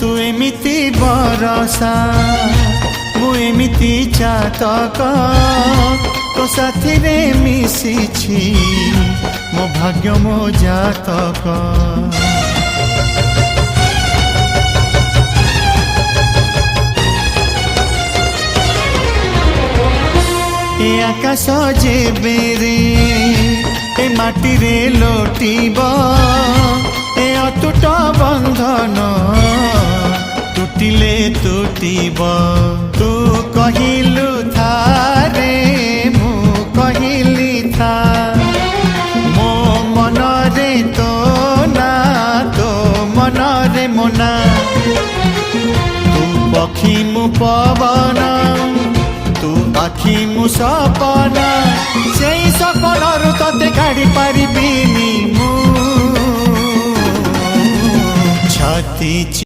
तू एमिति बरसा मु एमिति चातक तो साथी रे मिशिछि मो भाग्य मो जातक। ए आकाश जेबे रे ए माटी रे लोटिब ए अटूट बंधन टूटिले टूटिब। तू कहिलु था रे मु कहिली था मो मन रे तो ना तो मन रे मोना। तू पक्षी मु पवन तू आखि मु सपना से सपनरु तते काढ़ी पारिबिनी मु छाती